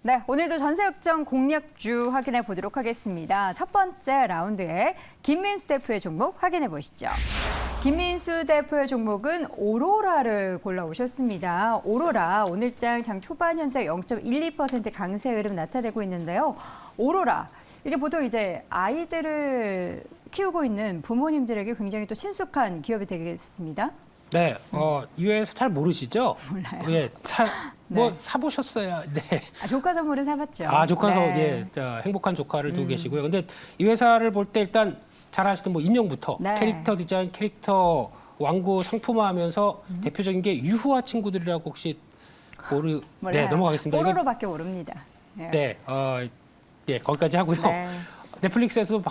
네, 오늘도 전세역전 공략주 확인해 보도록 하겠습니다. 첫 번째 라운드에 김민수 대표의 종목 확인해 보시죠. 김민수 대표의 종목은 오로라를 골라오셨습니다. 오로라 오늘장 장 초반 현재 0.12% 강세 흐름 나타내고 있는데요. 오로라 이게 보통 이제 아이들을 키우고 있는 부모님들에게 굉장히 또 친숙한 기업이 되겠습니다. 네, 이 회사 잘 모르시죠? 몰라요. 예, 네. 사보셨어야. 네. 조카 선물은 사봤죠. 조카 네. 행복한 조카를 두고 계시고요. 근데 이 회사를 볼 때 일단 잘 아시던 뭐 인형부터 네. 캐릭터 디자인, 캐릭터 완구 상품화하면서 대표적인 게 유후화 친구들이라고 혹시 네, 몰라요. 넘어가겠습니다. 뽀로로밖에 모릅니다. 네. 네, 거기까지 하고요. 네. 넷플릭스에서도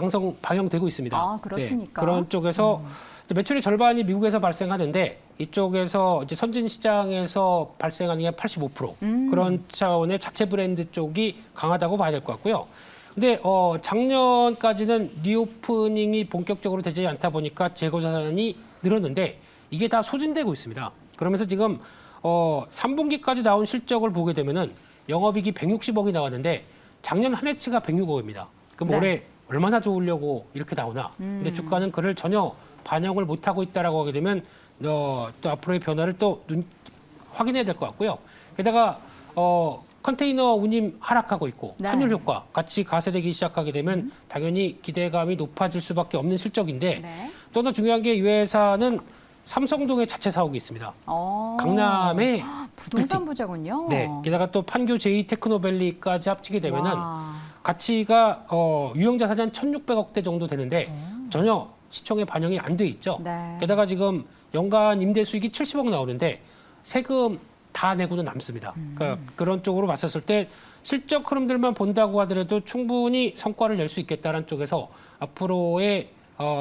방영되고 있습니다. 아, 그렇습니까? 네, 그런 쪽에서 이제 매출의 절반이 미국에서 발생하는데 이쪽에서 이제 선진 시장에서 발생하는 게 85%. 그런 차원의 자체 브랜드 쪽이 강하다고 봐야 될 것 같고요. 근데 작년까지는 리오프닝이 본격적으로 되지 않다 보니까 재고 자산이 늘었는데 이게 다 소진되고 있습니다. 그러면서 지금 3분기까지 나온 실적을 보게 되면은 영업이익이 160억이 나왔는데 작년 한 해치가 106억입니다. 그럼 네. 올해 얼마나 좋으려고 이렇게 나오나? 근데 주가는 그를 전혀 반영을 못하고 있다라고 하게 되면 또 앞으로의 변화를 또 확인해야 될 것 같고요. 게다가 컨테이너 운임 하락하고 있고 네. 환율 효과 같이 가세되기 시작하게 되면 당연히 기대감이 높아질 수밖에 없는 실적인데 네. 또 하나 중요한 게 이 회사는 삼성동에 자체 사옥이 있습니다. 강남에 부동산 부자군요. 네, 게다가 또 판교 제2테크노밸리까지 합치게 되면은 와. 가치가 유형자산이 한 1,600억대 정도 되는데 전혀 시총에 반영이 안 돼 있죠. 네. 게다가 지금 연간 임대 수익이 70억 나오는데 세금 다 내고도 남습니다. 그러니까 그런 쪽으로 봤었을 때 실적 흐름들만 본다고 하더라도 충분히 성과를 낼 수 있겠다는 쪽에서 앞으로의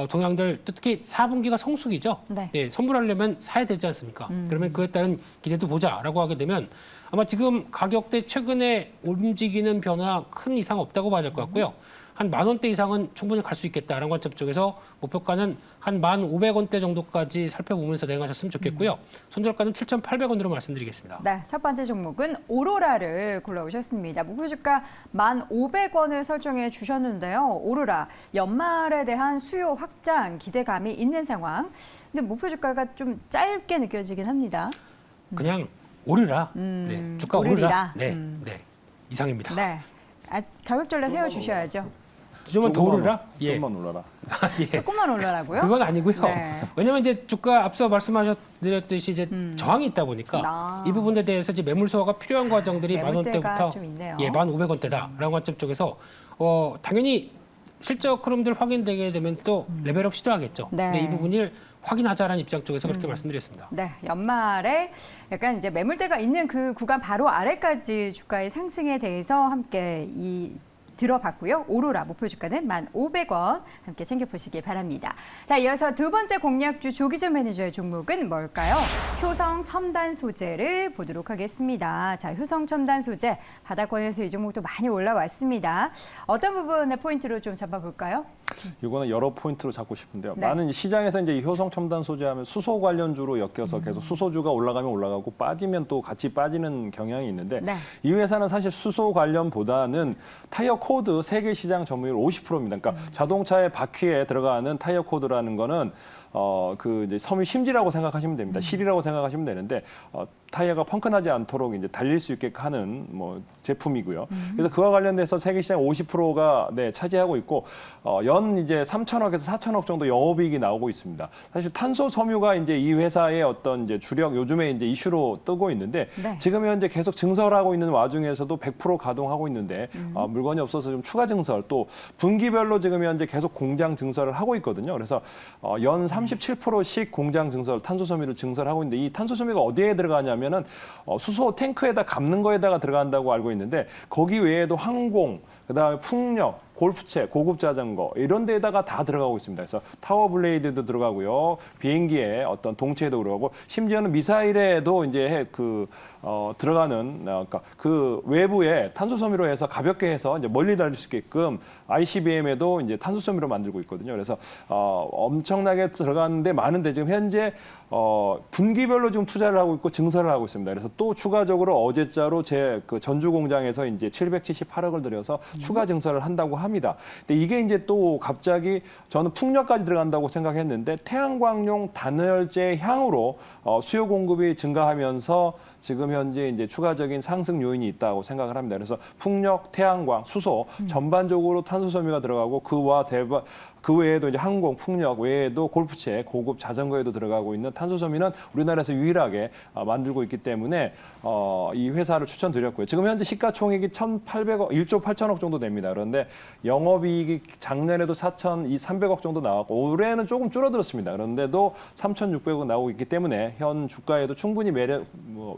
동향들 특히 4분기가 성수기죠. 네. 선물하려면 사야 되지 않습니까? 그러면 그에 따른 기대도 보자라고 하게 되면 아마 지금 가격대 최근에 움직이는 변화 큰 이상 없다고 봐야 될 것 같고요. 한 10,000원대 이상은 충분히 갈 수 있겠다라는 관점 쪽에서 목표가는 한 1,500원대 정도까지 살펴보면서 대응하셨으면 좋겠고요. 손절가는 7,800원으로 말씀드리겠습니다. 네, 첫 번째 종목은 오로라를 골라오셨습니다. 목표 주가 1,500원을 설정해 주셨는데요. 오로라 연말에 대한 수요 확장 기대감이 있는 상황. 근데 목표 주가가 좀 짧게 느껴지긴 합니다. 그냥 오르라. 네, 주가 오르라. 네, 네, 이상입니다. 네, 가격 전략 세워 주셔야죠. 좀만 더 오르라? 조금만 올라라. 예. 조금만 올라라고요? 그건 아니고요. 네. 왜냐하면 이제 주가 앞서 말씀하셨듯이 이제 저항이 있다 보니까 이 부분에 대해서 이제 매물 소화가 필요한 과정들이 매물대가 10,000원대부터 좀 있네요. 1,500원대다라는 관점 쪽에서 당연히 실적 흐름들 확인되게 되면 또 레벨업 시도하겠죠. 네. 근데 이 부분을 확인하자라는 입장 쪽에서 그렇게 말씀드렸습니다. 네, 연말에 약간 이제 매물대가 있는 그 구간 바로 아래까지 주가의 상승에 대해서 함께 들어봤고요. 오로라 목표 주가는 1,500원 함께 챙겨보시기 바랍니다. 자, 이어서 두 번째 공략주 조기준 매니저의 종목은 뭘까요? 효성 첨단 소재를 보도록 하겠습니다. 자, 효성 첨단 소재 바닥권에서 이 종목도 많이 올라왔습니다. 어떤 부분의 포인트로 좀 잡아볼까요? 이거는 여러 포인트로 잡고 싶은데요. 네. 많은 시장에서 이제 이 효성 첨단 소재하면 수소 관련주로 엮여서 계속 수소주가 올라가면 올라가고 빠지면 또 같이 빠지는 경향이 있는데 네. 이 회사는 사실 수소 관련보다는 타이어 코드 세계 시장 점유율 50%입니다. 그러니까 자동차의 바퀴에 들어가는 타이어 코드라는 거는 이제 섬유 심지라고 생각하시면 됩니다. 실이라고 생각하시면 되는데 타이어가 펑크나지 않도록 이제 달릴 수 있게 하는 제품이고요. 그래서 그와 관련돼서 세계 시장 50%가 차지하고 있고 연 이제 3,000억에서 4,000억 정도 영업이익이 나오고 있습니다. 사실 탄소 섬유가 이제 이 회사의 어떤 이제 주력 요즘에 이제 이슈로 뜨고 있는데 네. 지금 현재 계속 증설하고 있는 와중에서도 100% 가동하고 있는데 물건이 없어서 좀 추가 증설 또 분기별로 지금 현재 계속 공장 증설을 하고 있거든요. 그래서 연 37%씩 공장 증설, 탄소 섬유를 증설하고 있는데 이 탄소 섬유가 어디에 들어가냐면은 수소 탱크에다 감는 거에다가 들어간다고 알고 있는데 거기 외에도 항공, 그다음에 풍력, 골프채, 고급 자전거 이런 데다가 다 들어가고 있습니다. 그래서 타워 블레이드도 들어가고요, 비행기에 어떤 동체도 들어가고, 심지어는 미사일에도 이제 들어가는 그러니까 그 외부에 탄소 섬유로 해서 가볍게 해서 이제 멀리 날릴 수 있게끔 ICBM에도 이제 탄소 섬유로 만들고 있거든요. 그래서 엄청나게 들어가는데 많은데 지금 현재 분기별로 지금 투자를 하고 있고 증설을 하고 있습니다. 그래서 또 추가적으로 어제자로 제 그 전주 공장에서 이제 778억을 들여서 추가 증설을 한다고 합니다. 근데 이게 이제 또 갑자기 저는 풍력까지 들어간다고 생각했는데 태양광용 단열재 향으로 수요 공급이 증가하면서 지금 현재 이제 추가적인 상승 요인이 있다고 생각을 합니다. 그래서 풍력, 태양광, 수소 전반적으로 탄소 섬유가 들어가고 그 외에도 이제 항공, 풍력 외에도 골프채, 고급 자전거에도 들어가고 있는 탄소 섬유는 우리나라에서 유일하게 만들고 있기 때문에 이 회사를 추천드렸고요. 지금 현재 시가총액이 1,800억, 1조 8천억 정도 됩니다. 그런데 영업이익이 작년에도 4,300억 정도 나왔고 올해는 조금 줄어들었습니다. 그런데도 3,600억 나오고 있기 때문에 현 주가에도 충분히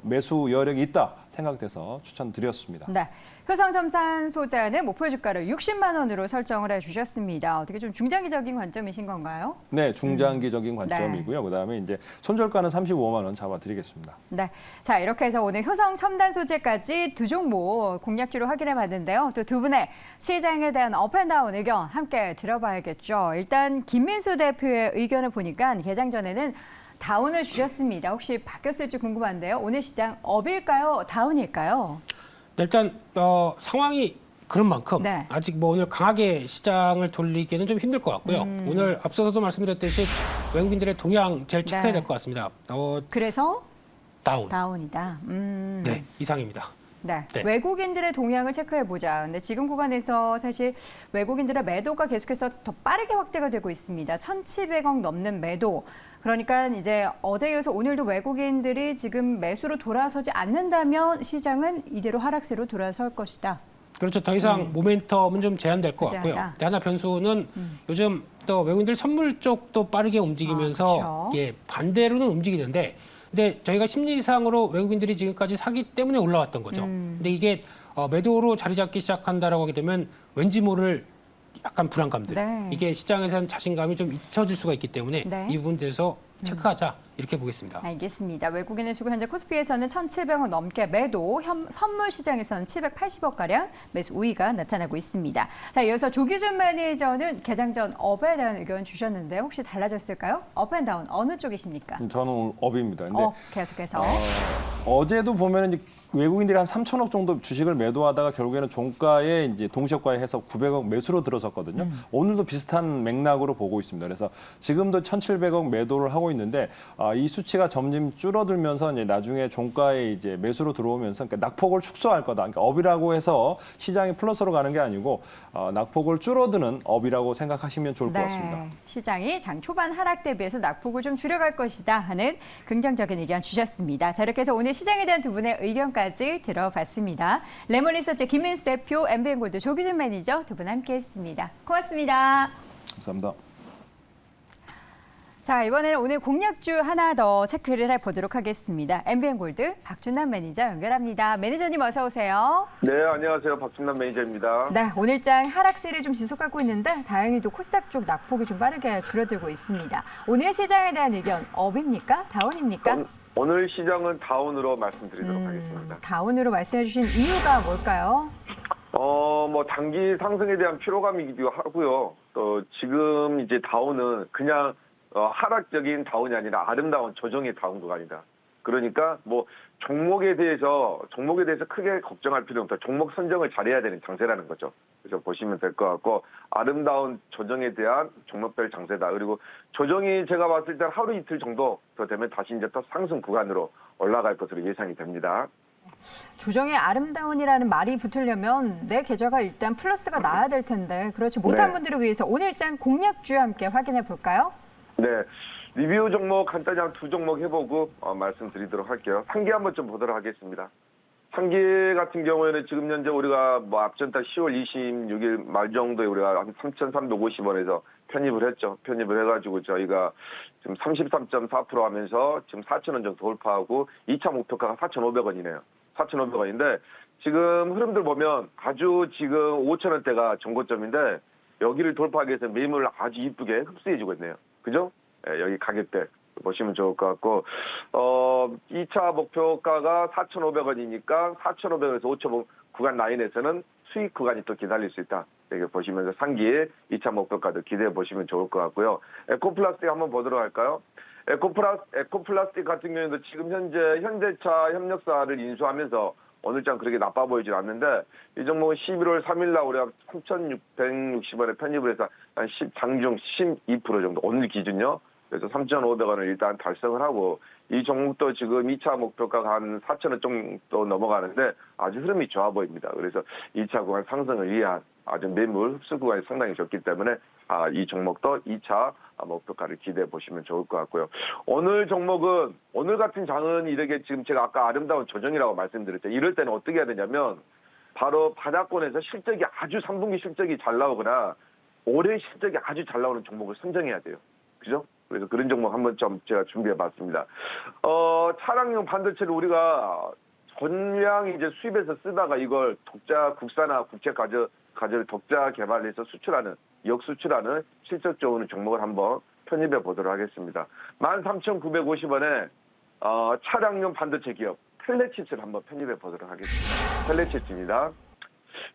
매수 여력이 있다 생각돼서 추천드렸습니다. 네. 효성첨산소자는 목표 주가를 60만 원으로 설정을 해주셨습니다. 어떻게 좀 중장기적인 관점이신 건가요? 네, 중장기적인 관점이고요. 그다음에 이제 손절가는 35만 원 잡아드리겠습니다. 네. 자, 이렇게 해서 오늘 효성 첨단 소재까지 두 종목 공략주로 확인해 봤는데요. 또 두 분의 시장에 대한 업앤다운 의견 함께 들어봐야겠죠. 일단 김민수 대표의 의견을 보니까 개장 전에는 다운을 주셨습니다. 혹시 바뀌었을지 궁금한데요. 오늘 시장 업일까요? 다운일까요? 일단 상황이 그런 만큼 네. 아직 뭐 오늘 강하게 시장을 돌리기에는 좀 힘들 것 같고요. 오늘 앞서서도 말씀드렸듯이 외국인들의 동향 제일 체크해야 될 것 같습니다. 그래서 다운. 다운이다. 네, 이상입니다. 네. 네. 외국인들의 동향을 체크해보자. 근데 지금 구간에서 사실 외국인들의 매도가 계속해서 더 빠르게 확대가 되고 있습니다. 1,700억 넘는 매도. 그러니까 이제 어제에 이어서 오늘도 외국인들이 지금 매수로 돌아서지 않는다면 시장은 이대로 하락세로 돌아설 것이다. 그렇죠. 더 이상 모멘텀은 좀 제한될 것 같고요. 제한이다. 근데 하나 변수는 요즘 또 외국인들 선물 쪽도 빠르게 움직이면서 그렇죠. 예, 반대로는 움직이는데 근데 저희가 심리상으로 외국인들이 지금까지 사기 때문에 올라왔던 거죠. 근데 이게 매도로 자리 잡기 시작한다라고 하게 되면 왠지 모를 약간 불안감들. 네. 이게 시장에서는 자신감이 좀 잊혀질 수가 있기 때문에 네. 이 부분에 대해서 체크하자 이렇게 보겠습니다. 알겠습니다. 외국인의 수고 현재 코스피에서는 1,700억 넘게 매도, 선물 시장에서는 780억가량 매수 우위가 나타나고 있습니다. 자, 이어서 조기준 매니저는 개장 전 업에 대한 의견 주셨는데 혹시 달라졌을까요? 업앤다운 어느 쪽이십니까? 저는 업입니다. 근데 계속해서. 어제도 보면 이제 외국인들이 한 3천억 정도 주식을 매도하다가 결국에는 종가에 이제 동시효과에 해서 900억 매수로 들어섰거든요. 오늘도 비슷한 맥락으로 보고 있습니다. 그래서 지금도 1,700억 매도를 하고 있는데 이 수치가 점점 줄어들면서 이제 나중에 종가에 이제 매수로 들어오면서 그러니까 낙폭을 축소할 거다. 그러니까 업이라고 해서 시장이 플러스로 가는 게 아니고 낙폭을 줄어드는 업이라고 생각하시면 좋을 것 같습니다. 시장이 장 초반 하락 대비해서 낙폭을 좀 줄여갈 것이다 하는 긍정적인 의견 주셨습니다. 자, 이렇게 해서 오늘 시장에 대한 두 분의 의견까지 들어봤습니다. 레몬리서치 김민수 대표, MBN골드 조기준 매니저 두 분 함께했습니다. 고맙습니다. 감사합니다. 자, 이번에는 오늘 공략주 하나 더 체크를 해보도록 하겠습니다. MBN골드 박준남 매니저 연결합니다. 매니저님 어서 오세요. 네, 안녕하세요. 박준남 매니저입니다. 네, 오늘장 하락세를 좀 지속하고 있는데 다행히도 코스닥 쪽 낙폭이 좀 빠르게 줄어들고 있습니다. 오늘 시장에 대한 의견 업입니까? 다운입니까? 오늘 시장은 다운으로 말씀드리도록 하겠습니다. 다운으로 말씀해 주신 이유가 뭘까요? 뭐 단기 상승에 대한 피로감이기도 하고요. 또 지금 이제 다운은 그냥 하락적인 다운이 아니라 아름다운 조정의 다운 구간이다. 그러니까 뭐 종목에 대해서 크게 걱정할 필요 없다. 종목 선정을 잘해야 되는 장세라는 거죠. 그래서 보시면 될 것 같고 아름다운 조정에 대한 종목별 장세다. 그리고 조정이 제가 봤을 때 하루 이틀 정도 더 되면 다시 이제 또 상승 구간으로 올라갈 것으로 예상이 됩니다. 조정의 아름다운이라는 말이 붙으려면 내 계좌가 일단 플러스가 나야 될 텐데 그렇지 못한 네. 분들을 위해서 오늘장 공략주 함께 확인해 볼까요? 네. 리뷰 종목 간단히 한 두 종목 해보고 말씀드리도록 할게요. 상기 한번 좀 보도록 하겠습니다. 상기 같은 경우에는 지금 현재 우리가 뭐 앞전달 10월 26일 말 정도에 우리가 한 3,350원에서 편입을 했죠. 편입을 해가지고 저희가 지금 33.4% 하면서 지금 4,000원 정도 돌파하고 2차 목표가가 4,500원이네요. 4,500원인데 지금 흐름들 보면 아주 지금 5,000원대가 정고점인데 여기를 돌파하기 위해서 매물을 아주 이쁘게 흡수해주고 있네요. 그죠? 예, 여기 가격대 보시면 좋을 것 같고 2차 목표가가 4,500원이니까 4,500원에서 5,000원 구간 라인에서는 수익 구간이 또 기다릴 수 있다. 이렇게 보시면서 상기에 2차 목표가도 기대해 보시면 좋을 것 같고요. 에코플라스틱 한번 보도록 할까요? 에코플라스틱 같은 경우에도 지금 현재 현대차 협력사를 인수하면서 오늘 장 그렇게 나빠 보이진 않는데 이 종목은 11월 3일 날 우리가 3,660원에 편입을 해서 한 장중 12% 정도 오늘 기준요. 그래서 3,500원을 일단 달성을 하고 이 종목도 지금 2차 목표가가 한 4,000원 정도 넘어가는데 아주 흐름이 좋아 보입니다. 그래서 2차 구간 상승을 위한 아주 매물 흡수 구간이 상당히 좋기 때문에 이 종목도 2차 목표가를 기대해 보시면 좋을 것 같고요. 오늘 종목은 오늘 같은 장은 이렇게 지금 제가 아까 아름다운 조정이라고 말씀드렸죠. 이럴 때는 어떻게 해야 되냐면 바로 바닥권에서 실적이 아주 3분기 실적이 잘 나오거나 올해 실적이 아주 잘 나오는 종목을 선정해야 돼요. 그죠? 그래서 그런 종목 한번 좀 제가 준비해 봤습니다. 차량용 반도체를 우리가 전량 이제 수입해서 쓰다가 이걸 독자 국산화 국제 가절 독자 개발해서 수출하는 역수출하는 실적 좋은 종목을 한번 편입해 보도록 하겠습니다. 13,950원에 차량용 반도체 기업 텔레칩스를 한번 편입해 보도록 하겠습니다. 텔레칩스입니다.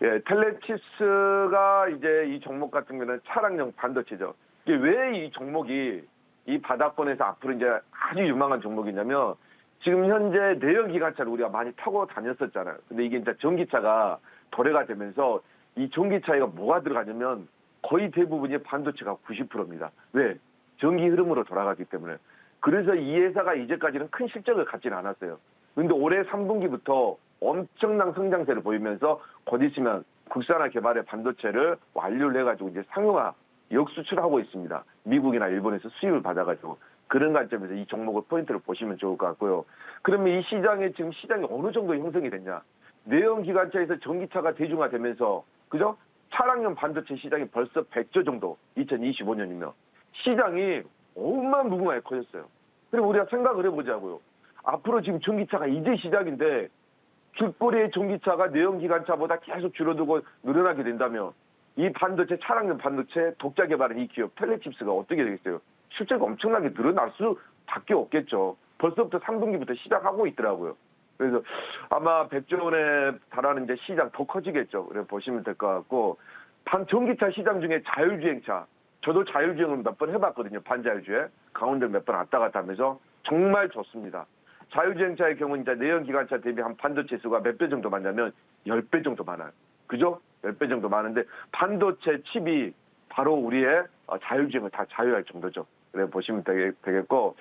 예, 텔레칩스가 이제 이 종목 같은 경우는 차량용 반도체죠. 이게 왜 이 종목이 이 바닥권에서 앞으로 이제 아주 유망한 종목이냐면 지금 현재 내연 기관차를 우리가 많이 타고 다녔었잖아요. 근데 이게 이제 전기차가 도래가 되면서 이 전기차가 뭐가 들어가냐면 거의 대부분이 반도체가 90%입니다. 왜? 전기 흐름으로 돌아가기 때문에. 그래서 이 회사가 이제까지는 큰 실적을 갖지는 않았어요. 근데 올해 3분기부터 엄청난 성장세를 보이면서 곧 있으면 국산화 개발의 반도체를 완료를 해가지고 이제 상용화 역수출하고 있습니다. 미국이나 일본에서 수입을 받아가지고 그런 관점에서 이 종목을 포인트를 보시면 좋을 것 같고요. 그러면 이 시장에 지금 시장이 어느 정도 형성이 됐냐? 내연 기관차에서 전기차가 대중화되면서 그죠? 차량용 반도체 시장이 벌써 100조 정도 2025년이면 시장이 어마무궁하게 커졌어요. 그리고 우리가 생각을 해보자고요. 앞으로 지금 전기차가 이제 시작인데 길거리의 전기차가 내연 기관차보다 계속 줄어들고 늘어나게 된다면 이 반도체 차량용 반도체 독자 개발한 이 기업 텔레칩스가 어떻게 되겠어요? 실제가 엄청나게 늘어날 수밖에 없겠죠. 벌써부터 3분기부터 시작하고 있더라고요. 그래서 아마 100조 원에 달하는 이제 시장 더 커지겠죠. 그래 보시면 될 것 같고 전기차 시장 중에 자율주행차 저도 자율주행을 몇 번 해봤거든요. 반자율주행 강원도 몇 번 왔다 갔다 하면서 정말 좋습니다. 자율주행차의 경우 이제 내연 기관차 대비 한 반도체 수가 몇 배 정도 많냐면 10배 정도 많아요. 그죠? 10배 정도 많은데 반도체 칩이 바로 우리의 자율주행을 다 자유할 정도죠. 그래 보시면 되겠고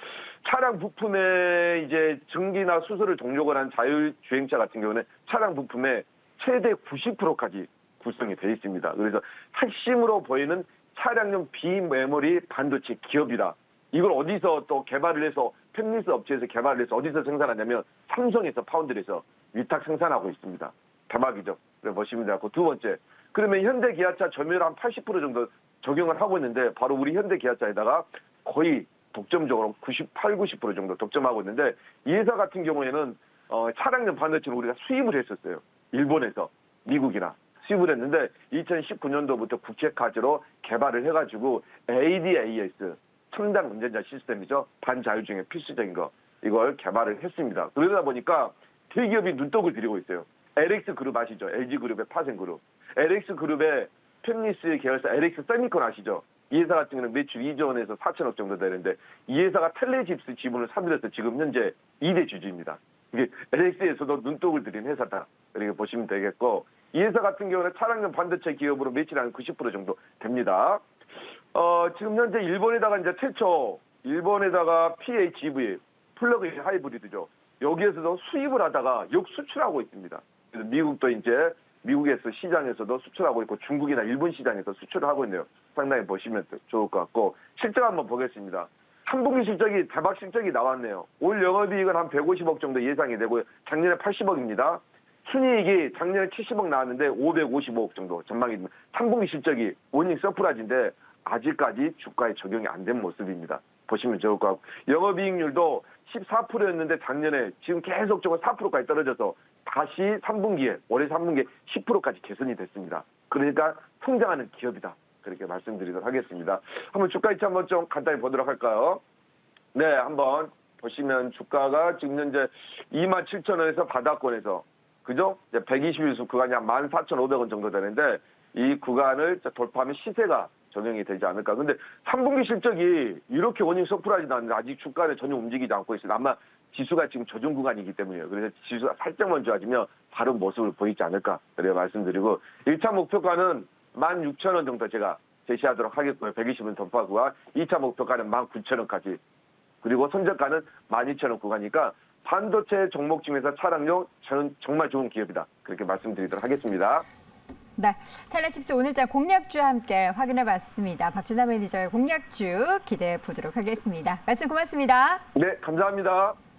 차량 부품에 이제 전기나 수소를 동력을 한 자율주행차 같은 경우는 차량 부품의 최대 90%까지 구성이 되어 있습니다. 그래서 핵심으로 보이는 차량용 비메모리 반도체 기업이다. 이걸 어디서 또 개발을 해서 팹리스 업체에서 개발을 해서 어디서 생산하냐면 삼성에서 파운드리에서 위탁 생산하고 있습니다. 대박이죠. 그래 보시면 되고 두 번째 그러면 현대 기아차 점유율 한 80% 정도 적용을 하고 있는데 바로 우리 현대 기아차에다가 거의 독점적으로 98, 90% 정도 독점하고 있는데 이 회사 같은 경우에는 차량용 반도체를 우리가 수입을 했었어요. 일본에서 미국이나 수입을 했는데 2019년도부터 국제카드로 개발을 해가지고 ADAS 첨단 운전자 시스템이죠. 반자율주행의 필수적인 거 이걸 개발을 했습니다. 그러다 보니까 대기업이 눈독을 들이고 있어요. LX 그룹 아시죠? LG 그룹의 파생 그룹. LX 그룹의 팹리스 계열사 LX 세미콘 아시죠? 이 회사 같은 경우는 매출 2조 원에서 4천억 정도 되는데 이 회사가 텔레칩스 지분을 사들여서 지금 현재 2대 주주입니다. 이게 LX에서도 눈독을 들인 회사다. 이렇게 보시면 되겠고 이 회사 같은 경우는 차량용 반도체 기업으로 매출이 한 90% 정도 됩니다. 지금 현재 일본에다가 이제 최초 일본에다가 PHEV 플러그인 하이브리드죠. 여기에서도 수입을 하다가 역수출하고 있습니다. 그래서 미국도 이제 미국에서 시장에서도 수출하고 있고 중국이나 일본 시장에서 수출을 하고 있네요. 상당히 보시면 좋을 것 같고 실적 한번 보겠습니다. 3분기 실적이 대박 실적이 나왔네요. 올 영업이익은 한 150억 정도 예상이 되고요. 작년에 80억입니다. 순이익이 작년에 70억 나왔는데 555억 정도 전망입니다. 3분기 실적이 원인 서프라이즈인데 아직까지 주가에 적용이 안 된 모습입니다. 보시면 좋을 것 같고 영업이익률도 14%였는데 작년에 지금 계속적으로 4%까지 떨어져서 다시 3분기에 올해 3분기에 10%까지 개선이 됐습니다. 그러니까 성장하는 기업이다. 그렇게 말씀드리도록 하겠습니다. 한번 주가 이차 한번 좀 간단히 보도록 할까요? 네, 한번 보시면 주가가 지금 현재 27,000원에서 바닥권에서 그죠? 이제 120일수 구간이 한 14,500원 정도 되는데 이 구간을 돌파하면 시세가 적용이 되지 않을까. 근데 3분기 실적이 이렇게 원인 서프라이즈 나왔는데 아직 주가는 전혀 움직이지 않고 있어요. 아마 지수가 지금 조정 구간이기 때문이에요. 그래서 지수가 살짝만 좋아지면 바른 모습을 보이지 않을까. 그래 말씀드리고 1차 목표가는 16,000원 정도 제가 제시하도록 하겠고요. 120원 돌파 구간. 2차 목표가는 19,000원까지. 그리고 선저가는 12,000원 구간이니까 반도체 종목 중에서 차량용 저는 정말 좋은 기업이다. 그렇게 말씀드리도록 하겠습니다. 네, 텔레칩스 오늘자 공략주 함께 확인해봤습니다. 박준하 매니저의 공략주 기대해 보도록 하겠습니다. 말씀 고맙습니다. 네, 감사합니다.